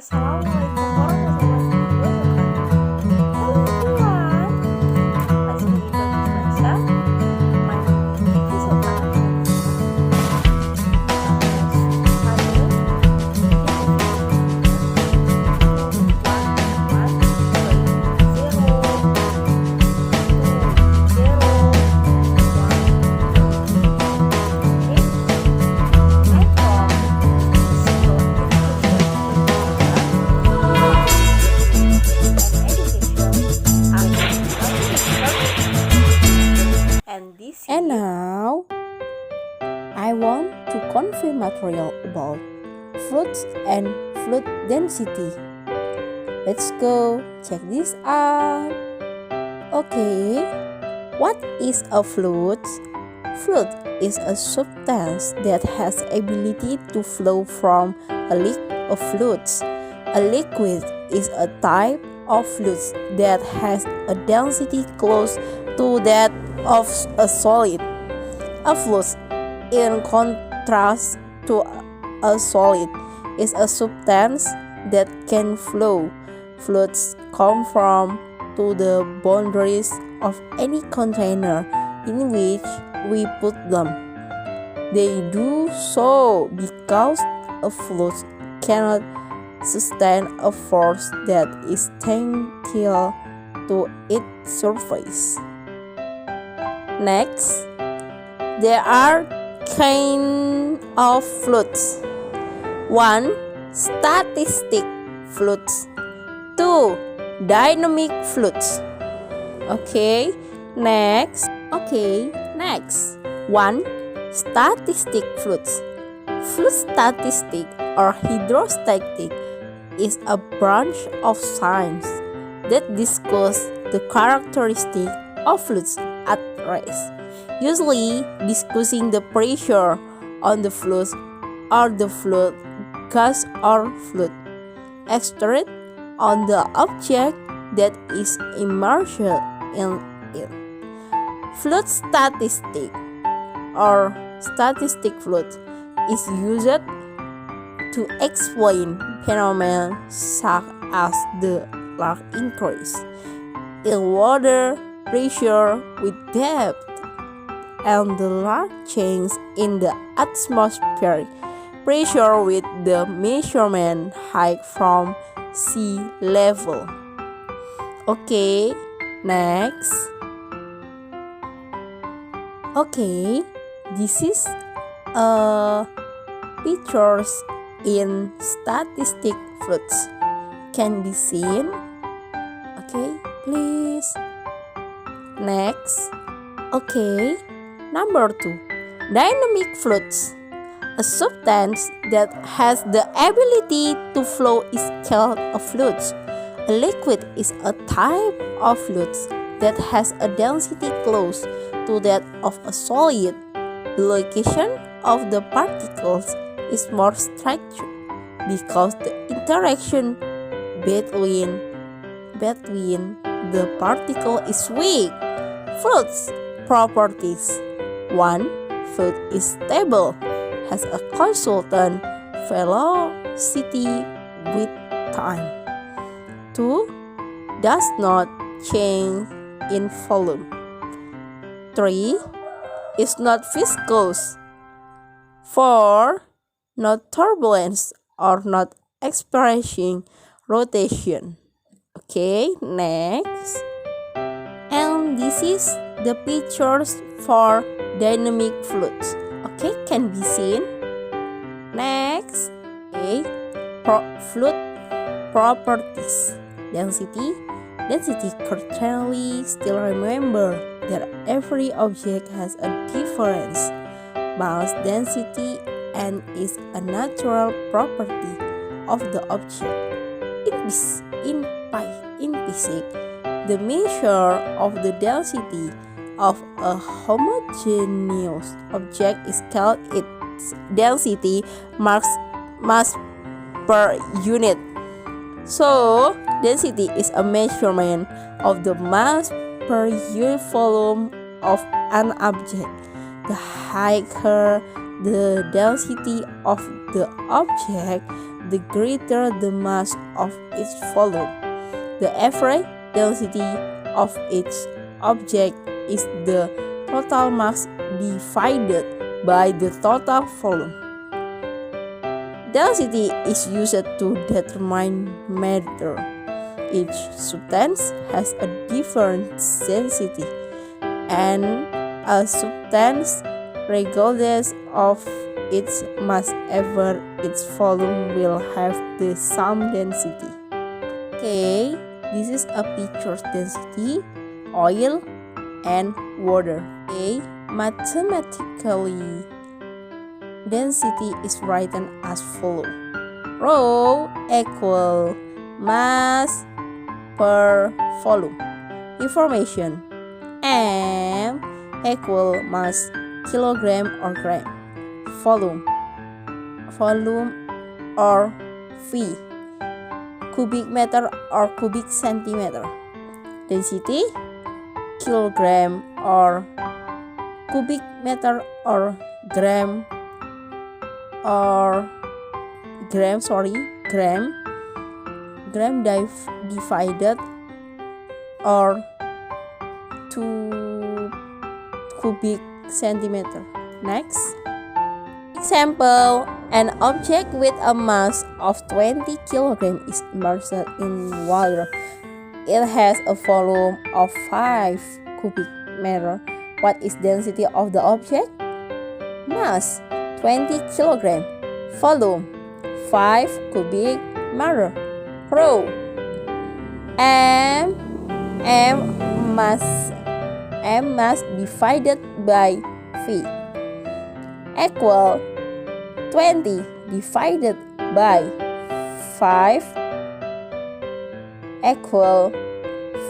Assalamualaikum warahmatullahi wabarakatuh. Hello everyone. Let's begin today's lesson. My name is Silvana. And now, I want to convey material about fluids and fluid density. Let's go check this out. Okay, what is a fluid? Fluid is a substance that has ability to flow from a liquid of fluids. A liquid is a type of fluid that has a density close to that of a solid. A fluid, in contrast to a solid, is a substance that can flow. Fluids conform to the boundaries of any container in which we put them. They do so because a fluid cannot sustain a force that is tangential to its surface. Next, there are kinds of fluids. 1. Static fluids. 2. Dynamic fluids. Okay, next. 1. Static fluids. Fluid statistic or hydrostatic is a branch of science that discusses the characteristics of fluids at rest, usually discussing the pressure on the fluid or the fluid gas or fluid exerted on the object that is immersed in it. Fluid statistic or statistic fluid is used to explain phenomena such as the large increase in water pressure with depth and the large change in the atmospheric pressure with the measurement height from sea level. Okay, next. Okay, this is pictures in statistic fluids can be seen. Okay, please. Next. Okay, number 2. Dynamic fluids. A substance that has the ability to flow is called a fluid. A liquid is a type of fluid that has a density close to that of a solid. The location of the particles is more structured because the interaction between the particle is weak. Fluids properties. 1. Fluid is stable, has a constant velocity with time. 2. Does not change in volume. 3. Is not viscous. 4. Not turbulence or not experiencing rotation. Okay, next. And this is the pictures for dynamic fluids. Okay, can be seen. Next. Okay, fluid properties. Density currently still remember that every object has a different mass density and is a natural property of the object. In physics, the measure of the density of a homogeneous object is called its density mass per unit. So, density is a measurement of the mass per unit volume of an object. The higher the density of the object, the greater the mass of its volume. The average density of each object is the total mass divided by the total volume. Density is used to determine matter. Each substance has a different density, and a substance, regardless of its mass over its volume, will have the same density. Okay, this is a picture density, oil, and water. Okay, mathematically, density is written as follows: rho equal mass per volume. Information: M equal mass kilogram or gram. Volume or V, cubic meter or cubic centimeter. Density, kilogram or cubic meter or gram divided or 2 cubic centimeter. Next example, an object with a mass of 20 kg is immersed in water. It has a volume of 5 cubic meter. What is density of the object? Mass 20 kg, volume 5 cubic meter. Rho M mass divided by V equal 20 divided by 5 equal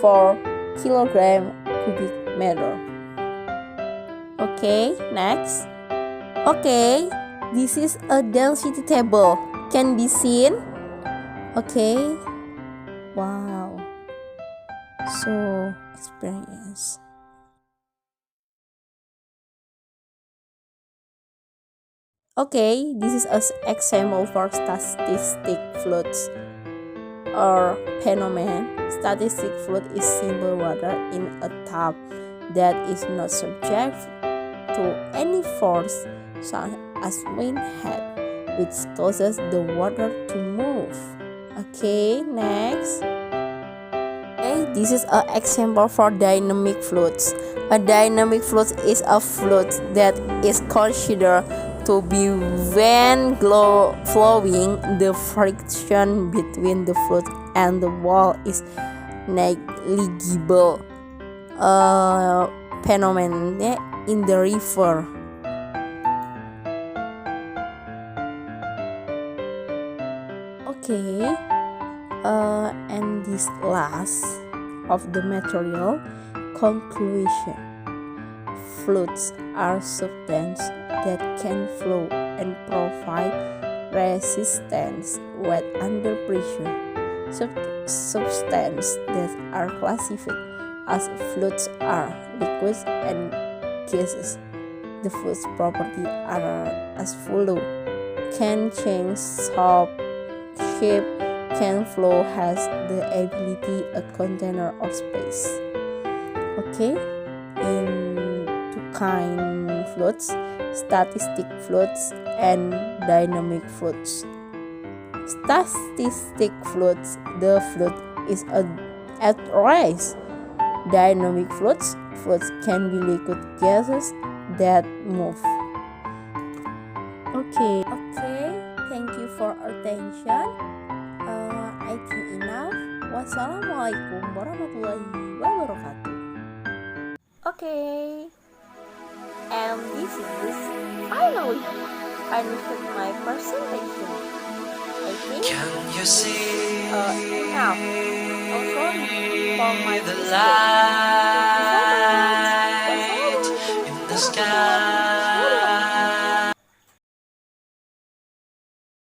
4 kilogram cubic meter. Okay, next. Okay, this is a density table. Can be seen? Okay. Wow. So experience. Okay, this is an example for statistic fluids or phenomenon. Statistic fluid is simple water in a tub that is not subject to any force such as wind head, which causes the water to move. Okay, next. Okay, this is an example for dynamic fluids. A dynamic fluid is a fluid that is considered to be when flowing. The friction between the fluid and the wall is negligible. Phenomenon in the river. Okay, and this last of the material conclusion. Fluids are substances that can flow and provide resistance when under pressure. Substances that are classified as fluids are liquids and gases. The fluid's properties are as follows: can change shape, can flow, has the ability a container or space. Okay, in two kind fluids: static fluids and dynamic fluids. Static fluids, the fluid is at rest. Dynamic fluids can be liquid gases that move. Okay, thank you for attention. I think enough. Wassalamualaikum warahmatullahi wabarakatuh. Okay, and this is finally finished my presentation. I think Can you see enough. Also for my the mistake. light?